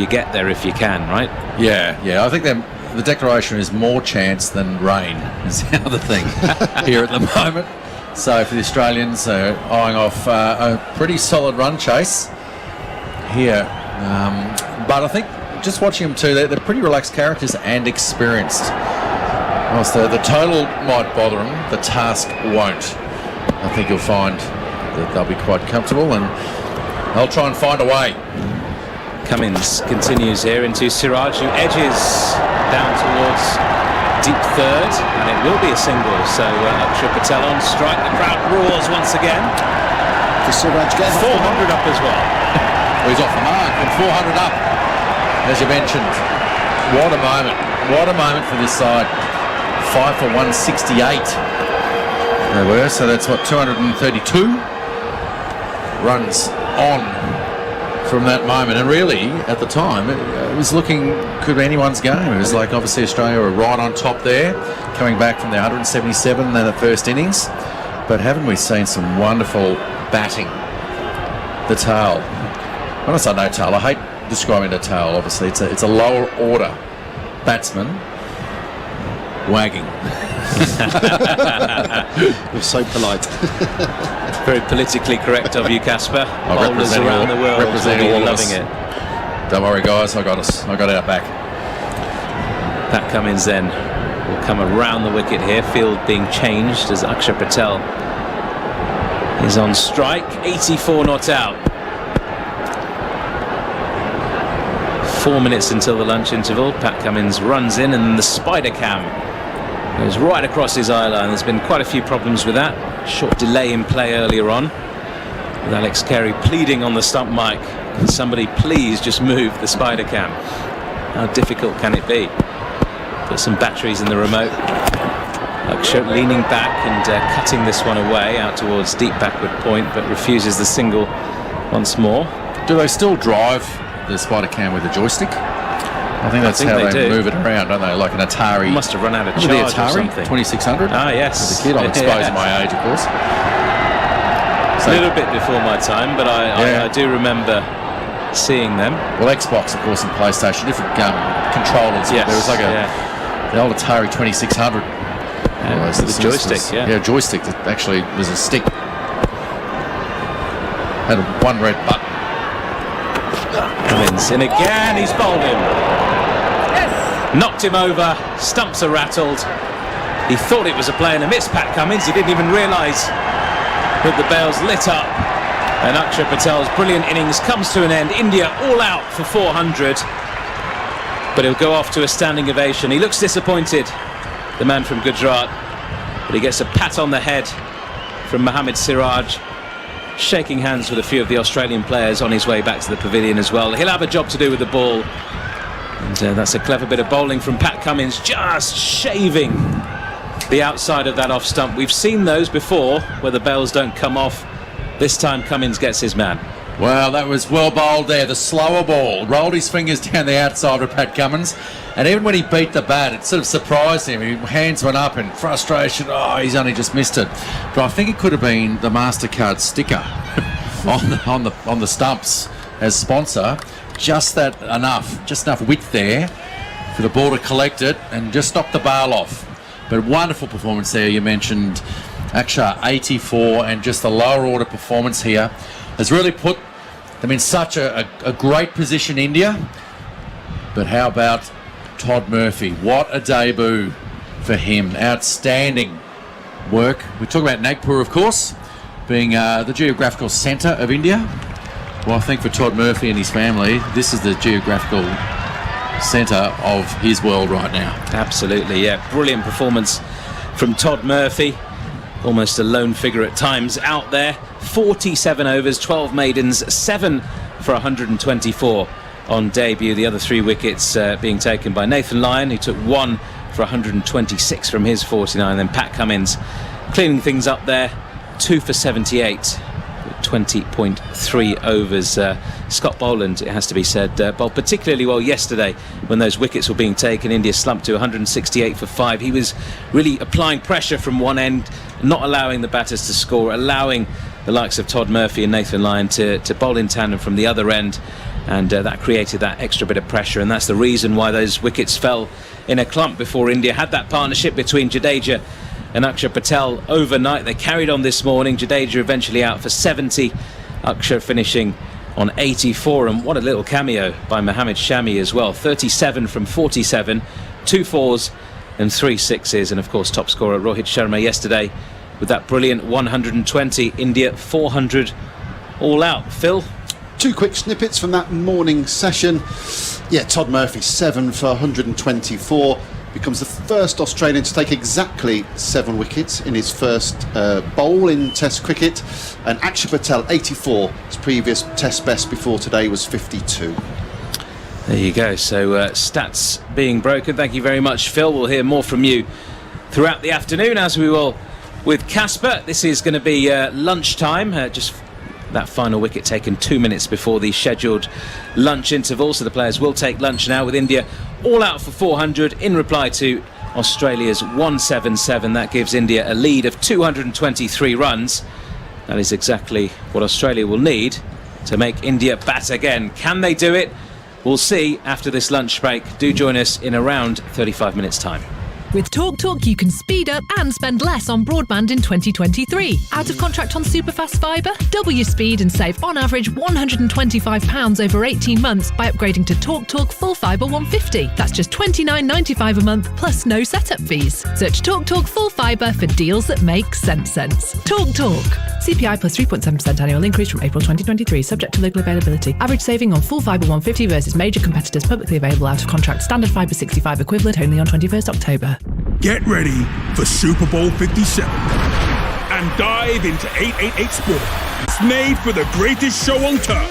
to get there if you can, right? Yeah. I think the declaration is more chance than rain is the other thing here at the moment. So for the Australians, eyeing off a pretty solid run chase here. But I think just watching them too, they're pretty relaxed characters and experienced. Whilst the total might bother them, the task won't. I think you'll find that they'll be quite comfortable and they'll try and find a way. Cummins continues here into Siraj, who edges down towards deep third, and it will be a single. So Akshay Patel on strike. The crowd roars once again. For Siraj, 400 up as well. He's off the mark and 400 up, as you mentioned. What a moment. What a moment for this side. 5 for 168. They were, so that's what, 232 runs on from that moment. And really, at the time, it was looking, could be anyone's game. It was like, obviously, Australia were right on top there, coming back from their 177 in the first innings. But haven't we seen some wonderful batting? The tail. When I say no tail, I hate describing the tail, obviously. It's a lower order batsman wagging. You're so polite. Very politically correct of you, Casper. Bowlers around the world representing will be all loving it. Don't worry, guys, I got us. I got our back. Pat Cummins then will come around the wicket here. Field being changed as Akshay Patel is on strike. 84 not out. 4 minutes until the lunch interval. Pat Cummins runs in, and the spider cam goes right across his eye line. There's been quite a few problems with that. Short delay in play earlier on, with Alex Carey pleading on the stump mic, can somebody please just move the spider cam? How difficult can it be? Put some batteries in the remote. Akshay leaning back and cutting this one away out towards deep backward point, but refuses the single once more. Do they still drive the spider cam with a joystick? I think that's how they move it around, don't they? Like an Atari. Must have run out of charge the or Atari something. 2600. Ah, yes. As a kid, I'm exposing my age, of course. So, a little bit before my time, but I do remember seeing them. Well, Xbox, of course, and PlayStation, different controllers. Yes, there was like the old Atari 2600. With a joystick, Yeah, joystick that actually was a stick. Had one red button. Cummins in again, he's bowled him. Yes. Knocked him over, stumps are rattled. He thought it was a play and a miss, Pat Cummins. He didn't even realise that the bails lit up. And Akshay Patel's brilliant innings comes to an end. India all out for 400. But he'll go off to a standing ovation. He looks disappointed, the man from Gujarat. But he gets a pat on the head from Mohammad Siraj, shaking hands with a few of the Australian players on his way back to the pavilion as well. He'll have a job to do with the ball. And that's a clever bit of bowling from Pat Cummins, just shaving the outside of that off stump. We've seen those before where the bails don't come off. This time Cummins gets his man. Well, that was well bowled there. The slower ball rolled his fingers down the outside of Pat Cummins, and even when he beat the bat, it sort of surprised him. His hands went up in frustration. Oh, he's only just missed it. But I think it could have been the MasterCard sticker on the stumps as sponsor. Just enough width there for the ball to collect it and just stop the bail off. But wonderful performance there. You mentioned Akshay 84, and just the lower order performance here has really put them in such a great position, India. But how about Todd Murphy? What a debut for him. Outstanding work. We talk about Nagpur, of course, being the geographical centre of India. Well, I think for Todd Murphy and his family, this is the geographical centre of his world right now. Absolutely, yeah. Brilliant performance from Todd Murphy. Almost a lone figure at times out there. 47 overs, 12 maidens, 7 for 124 on debut. The other 3 wickets being taken by Nathan Lyon, who took 1 for 126 from his 49. Then Pat Cummins cleaning things up there, 2 for 78. 20.3 overs. Scott Ballin, it has to be said, bowled particularly well yesterday when those wickets were being taken. India slumped to 168 for 5. He was really applying pressure from one end, not allowing the batters to score, allowing the likes of Todd Murphy and Nathan Lyon to bowl in tandem from the other end. and that created that extra bit of pressure, and that's the reason why those wickets fell in a clump before India had that partnership between Jadeja and Akshar Patel overnight. They carried on this morning. Jadeja eventually out for 70, Akshar finishing on 84, and what a little cameo by Mohammad Shami as well. 37 from 47, 2 fours and 3 sixes, and of course top scorer Rohit Sharma yesterday with that brilliant 120. India 400 all out. Phil? 2 quick snippets from that morning session. Yeah, Todd Murphy, 7 for 124. Becomes the first Australian to take exactly 7 wickets in his first bowl in Test cricket. And Akshar Patel, 84. His previous Test best before today was 52. There you go. So stats being broken. Thank you very much, Phil. We'll hear more from you throughout the afternoon, as we will with Casper. This is going to be lunchtime. Just that final wicket taken 2 minutes before the scheduled lunch interval. So the players will take lunch now, with India all out for 400 in reply to Australia's 177. That gives India a lead of 223 runs. That is exactly what Australia will need to make India bat again. Can they do it? We'll see after this lunch break. Do join us in around 35 minutes time. With TalkTalk, you can speed up and spend less on broadband in 2023. Out of contract on superfast fibre? Double your speed and save on average £125 over 18 months by upgrading to TalkTalk Full Fibre 150. That's just $29.95 a month plus no setup fees. Search TalkTalk Full Fibre for deals that make sense. TalkTalk. CPI plus 3.7% annual increase from April 2023, subject to local availability. Average saving on Full Fibre 150 versus major competitors publicly available out of contract. Standard Fibre 65 equivalent only on 21st October. Get ready for Super Bowl 57 and dive into 888 Sport. It's made for the greatest show on turf.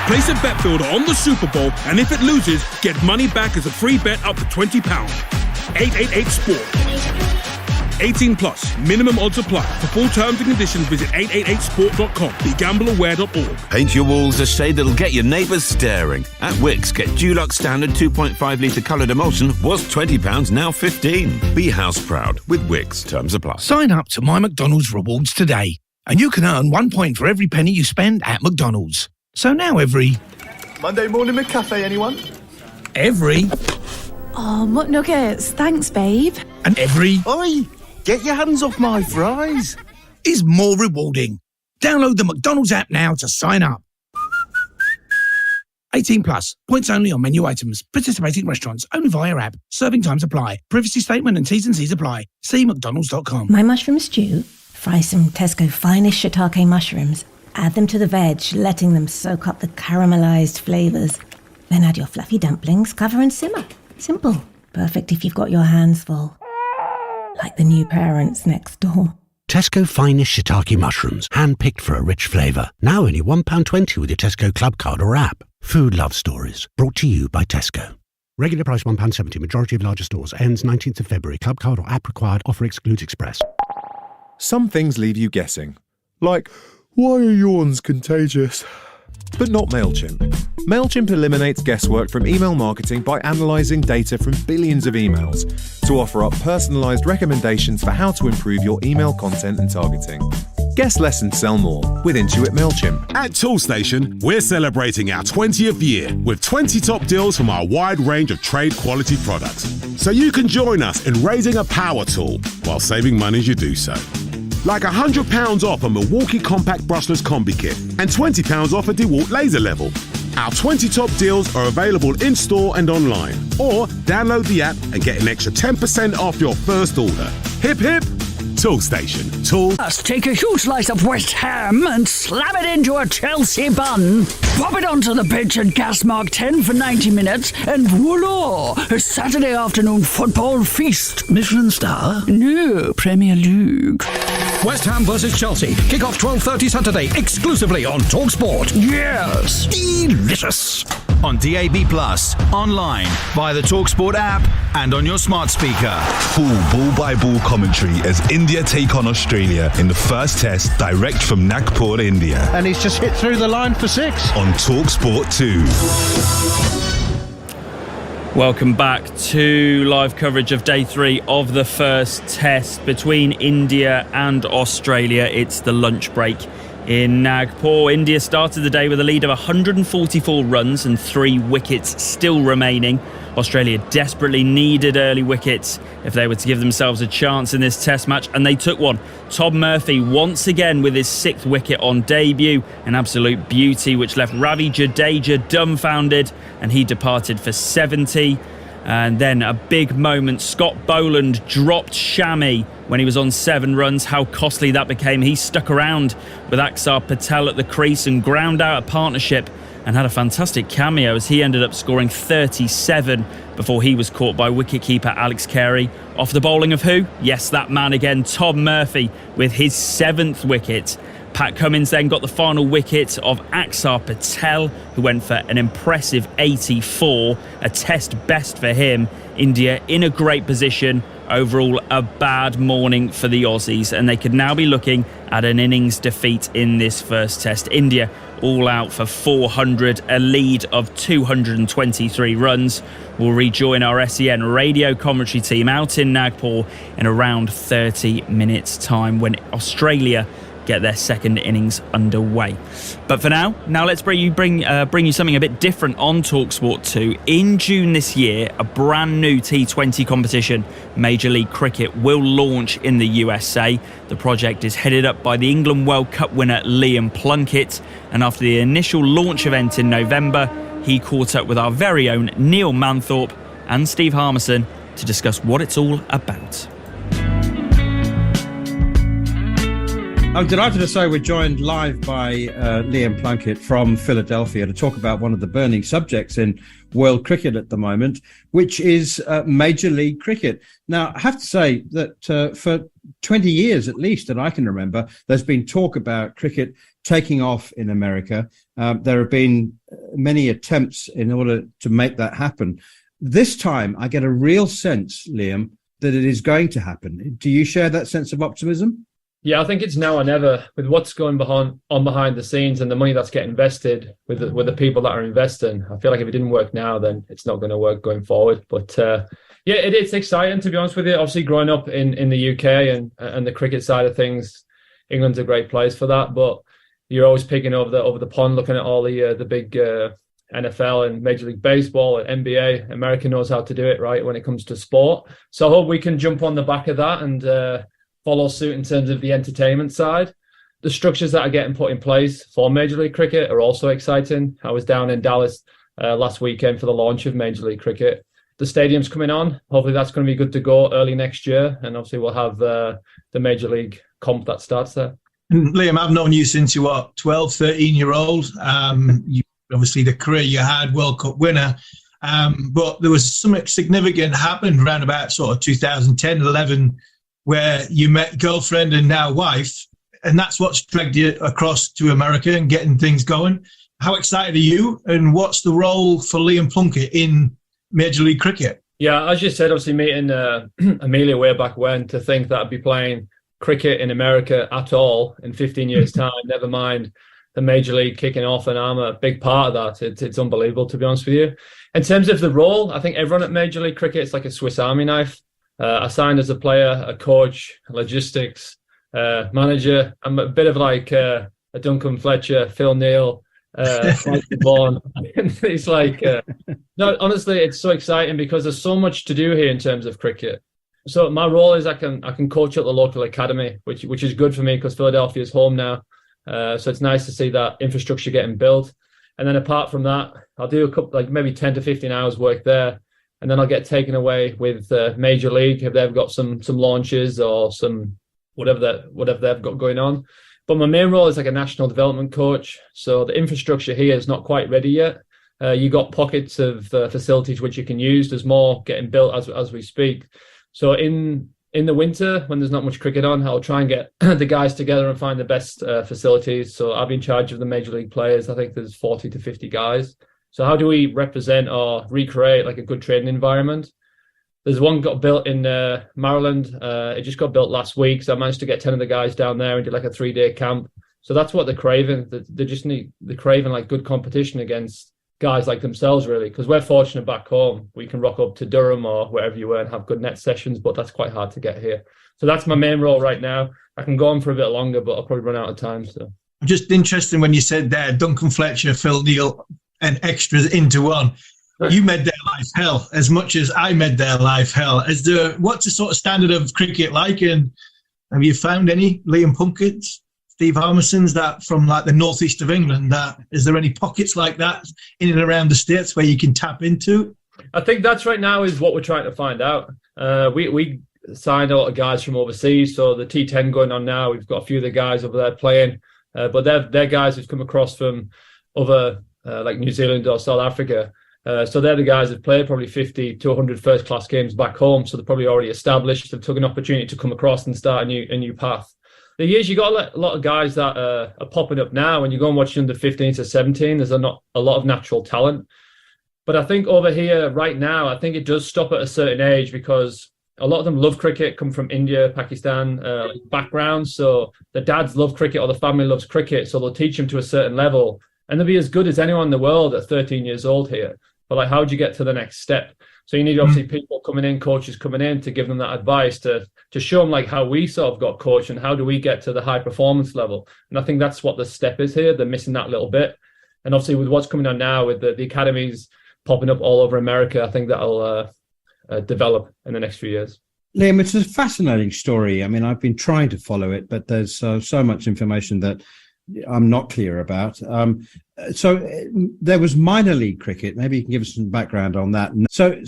Place a bet builder on the Super Bowl, and if it loses, get money back as a free bet up to £20. 888 Sport. 18 plus. Minimum odds apply. For full terms and conditions, visit 888sport.com. BeGambleAware.org. Paint your walls a shade that'll get your neighbours staring. At Wickes, get Dulux Standard 2.5 litre coloured emulsion. Was £20, now £15. Be house proud with Wickes. Terms apply. Sign up to My McDonald's Rewards today, and you can earn 1 point for every penny you spend at McDonald's. So now every... Monday morning McCafe, anyone? Every... Oh, McNuggets. Thanks, babe. And every... Oi! Get your hands off my fries. ...is more rewarding. Download the McDonald's app now to sign up. 18 plus. Points only on menu items. Participating restaurants only via app. Serving times apply. Privacy statement and T's and C's apply. See mcdonalds.com. My mushroom stew? Fry some Tesco finest shiitake mushrooms. Add them to the veg, letting them soak up the caramelised flavours. Then add your fluffy dumplings, cover and simmer. Simple. Perfect if you've got your hands full. Like the new parents next door. Tesco finest shiitake mushrooms, hand-picked for a rich flavour. Now only £1.20 with your Tesco Club card or app. Food love stories. Brought to you by Tesco. Regular price £1.70. Majority of larger stores. Ends 19th of February. Club card or app required. Offer excludes Express. Some things leave you guessing. Like, why are yawns contagious? But not MailChimp. MailChimp eliminates guesswork from email marketing by analysing data from billions of emails to offer up personalised recommendations for how to improve your email content and targeting. Guess less and sell more with Intuit MailChimp. At Toolstation, we're celebrating our 20th year with 20 top deals from our wide range of trade quality products. So you can join us in raising a power tool while saving money as you do so. Like £100 off a Milwaukee Compact Brushless Combi Kit and £20 off a DeWalt Laser Level. Our 20 top deals are available in-store and online. Or download the app and get an extra 10% off your first order. Hip hip! Toolstation. Let's take a huge slice of West Ham and slam it into a Chelsea bun. Pop it onto the pitch at gas mark 10 for 90 minutes and voila! A Saturday afternoon football feast. Michelin star? No, Premier League. West Ham versus Chelsea. Kick-off 12:30 Saturday, exclusively on TalkSport. Yes! Delicious! On DAB+, online, via the TalkSport app, and on your smart speaker. Full ball-by-ball commentary as India take on Australia in the first test, direct from Nagpur, India. And he's just hit through the line for 6. On TalkSport 2. Welcome back to live coverage of day 3 of the first test between India and Australia. It's the lunch break in Nagpur. India started the day with a lead of 144 runs and 3 wickets still remaining. Australia desperately needed early wickets if they were to give themselves a chance in this test match, and they took one. Tom Murphy once again with his 6th wicket on debut, an absolute beauty which left Ravi Jadeja dumbfounded, and he departed for 70. And then a big moment, Scott Boland dropped Shami when he was on 7 runs. How costly that became. He stuck around with Axar Patel at the crease and ground out a partnership and had a fantastic cameo as he ended up scoring 37 before he was caught by wicketkeeper Alex Carey. Off the bowling of who? Yes, that man again, Tom Murphy, with his 7th wicket. Pat Cummins then got the final wicket of Axar Patel, who went for an impressive 84, a test best for him. India in a great position. Overall, a bad morning for the Aussies, and they could now be looking at an innings defeat in this first test. India all out for 400, a lead of 223 runs. We'll rejoin our SEN radio commentary team out in Nagpur in around 30 minutes' time when Australia get their second innings underway. But for now let's bring you something a bit different on TalkSport 2. In June this year, a brand new T20 competition, Major League Cricket, will launch in the USA. The project is headed up by the England World Cup winner Liam Plunkett, and after the initial launch event in November, he caught up with our very own Neil Manthorpe and Steve Harmison to discuss what it's all about. I'm delighted to say we're joined live by Liam Plunkett from Philadelphia to talk about one of the burning subjects in world cricket at the moment, which is Major League Cricket. Now, I have to say that for 20 years at least that I can remember, there's been talk about cricket taking off in America. There have been many attempts in order to make that happen. This time, I get a real sense, Liam, that it is going to happen. Do you share that sense of optimism? Yeah, I think it's now or never with what's going behind the scenes and the money that's getting invested with the people that are investing. I feel like if it didn't work now, then it's not going to work going forward. But yeah, it's exciting, to be honest with you. Obviously, growing up in the UK and the cricket side of things, England's a great place for that. But you're always picking over the pond, looking at all the big NFL and Major League Baseball and NBA. America knows how to do it right when it comes to sport. So I hope we can jump on the back of that and follow suit in terms of the entertainment side. The structures that are getting put in place for Major League Cricket are also exciting. I was down in Dallas last weekend for the launch of Major League Cricket. The stadium's coming on. Hopefully that's going to be good to go early next year. And obviously we'll have the Major League comp that starts there. Liam, I've known you since you were 12, 13-year-old. You obviously the career you had, World Cup winner. But there was something significant happened around about sort of 2010, 11, where you met girlfriend and now wife, and that's what's dragged you across to America and getting things going. How excited are you, and what's the role for Liam Plunkett in Major League Cricket? Yeah, as you said, obviously meeting Amelia way back when, to think that I'd be playing cricket in America at all in 15 years' time, never mind the Major League kicking off, and I'm a big part of that. It's unbelievable, to be honest with you. In terms of the role, I think everyone at Major League Cricket, it's like a Swiss Army knife. I signed as a player, a coach, logistics, manager. I'm a bit of like a Duncan Fletcher, Phil Neal, Mike Vaughan. It's like, no, honestly, it's so exciting because there's so much to do here in terms of cricket. So my role is I can coach at the local academy, which is good for me because Philadelphia is home now. So it's nice to see that infrastructure getting built. And then apart from that, I'll do a couple, like maybe 10 to 15 hours work there. And then I'll get taken away with Major League if they've got some launches or some whatever they've got going on. But my main role is like a national development coach. So the infrastructure here is not quite ready yet. You got pockets of facilities which you can use. There's more getting built as we speak. So in the winter, when there's not much cricket on, I'll try and get the guys together and find the best facilities. So I'll be in charge of the Major League players. I think there's 40 to 50 guys. So how do we represent or recreate like a good training environment? There's one got built in Maryland. It just got built last week. So I managed to get 10 of the guys down there and did like a 3-day camp. So that's what they're craving. They're craving like good competition against guys like themselves, really. Because we're fortunate back home. We can rock up to Durham or wherever you were and have good net sessions, but that's quite hard to get here. So that's my main role right now. I can go on for a bit longer, but I'll probably run out of time. So just interesting when you said there, Duncan Fletcher, Phil Neal, and extras into one. You made their life hell as much as I made their life hell. What's the sort of standard of cricket like? And have you found any Liam Plunketts, Steve Harmisons, that from like the northeast of England? Is there any pockets like that in and around the States where you can tap into? I think that's right now is what we're trying to find out. We signed a lot of guys from overseas, so the T10 going on now, we've got a few of the guys over there playing, but they're guys who've come across from other like New Zealand or South Africa. So they're the guys that played probably 50 to 100 first-class games back home, so they're probably already established. They've took an opportunity to come across and start a new path. The years you got a lot of guys that are popping up now. When you go and watch under 15 to 17, there's not a lot of natural talent. But I think over here right now, I think it does stop at a certain age because a lot of them love cricket, come from India, Pakistan backgrounds. So the dads love cricket or the family loves cricket. So they'll teach them to a certain level and they'll be as good as anyone in the world at 13 years old here. But like, how do you get to the next step? So you need obviously people coming in, coaches coming in to give them that advice to show them like how we sort of got coached and how do we get to the high performance level. And I think that's what the step is here. They're missing that little bit. And obviously with what's coming on now with the academies popping up all over America, I think that'll develop in the next few years. Liam, it's a fascinating story. I mean, I've been trying to follow it, but there's so much information that I'm not clear about. So there was minor league cricket. Maybe you can give us some background on that. So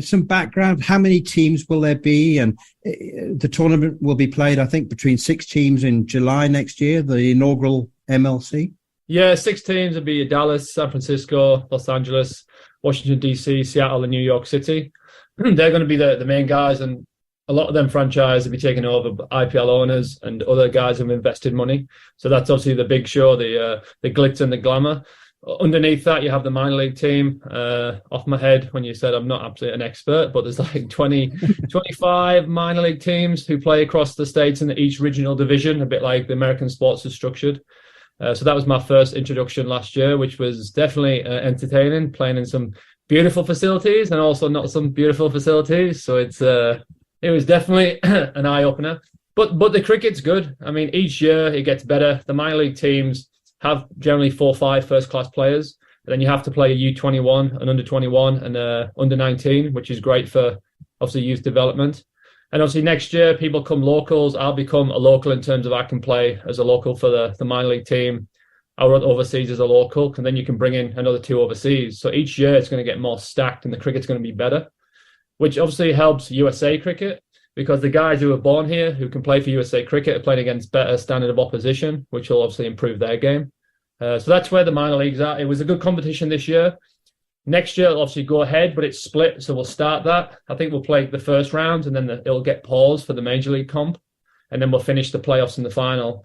some background. How many teams will there be? And the tournament will be played, I think, between 6 teams in July next year, the inaugural MLC. Yeah, 6 teams would be Dallas, San Francisco, Los Angeles, Washington, D.C., Seattle, and New York City. They're going to be the main guys, and a lot of them franchises will be taken over by IPL owners and other guys who have invested money. So that's obviously the big show, the glitz and the glamour. Underneath that, you have the minor league team. Off my head, when you said I'm not absolutely an expert, but there's like 25 minor league teams who play across the states in each regional division, a bit like the American sports is structured. So that was my first introduction last year, which was definitely entertaining, playing in some beautiful facilities and also not some beautiful facilities. So it was definitely an eye-opener. But the cricket's good. I mean, each year it gets better. The minor league teams have generally 4 or 5 first-class players. And then you have to play a U21, an under-21, and under-19, which is great for, obviously, youth development. And obviously next year, people come locals. I'll become a local in terms of I can play as a local for the minor league team. I'll run overseas as a local, and then you can bring in another 2 overseas. So each year it's going to get more stacked and the cricket's going to be better, which obviously helps USA cricket because the guys who are born here who can play for USA cricket are playing against better standard of opposition, which will obviously improve their game. So that's where the minor leagues are. It was a good competition this year. Next year, it'll obviously go ahead, but it's split. So we'll start that. I think we'll play the first round and then it'll get paused for the major league comp. And then we'll finish the playoffs in the final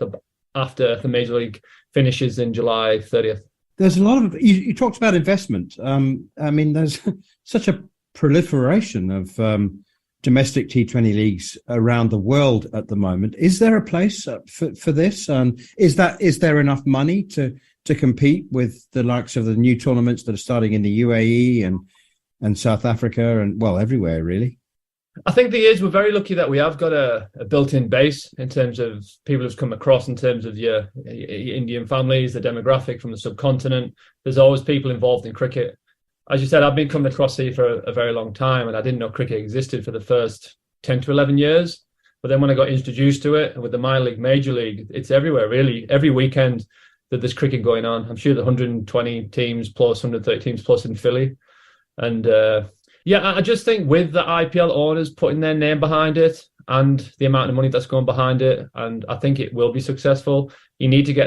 after the major league finishes in July 30th. There's a lot of, you talked about investment. I mean, there's such a proliferation of domestic T20 leagues around the world at the moment. Is there a place for this? And is there enough money to compete with the likes of the new tournaments that are starting in the UAE and South Africa and, well, everywhere, really? I think we're very lucky that we have got a built-in base in terms of people who've come across, in terms of your Indian families, the demographic from the subcontinent. There's always people involved in cricket. As you said, I've been coming across here for a very long time, and I didn't know cricket existed for the first 10 to 11 years. But then when I got introduced to it, and with the minor league, major league, it's everywhere, really. Every weekend that there's cricket going on. I'm sure the 120 teams plus, 130 teams plus in Philly. And I just think with the IPL owners putting their name behind it and the amount of money that's going behind it, and I think it will be successful, you need to get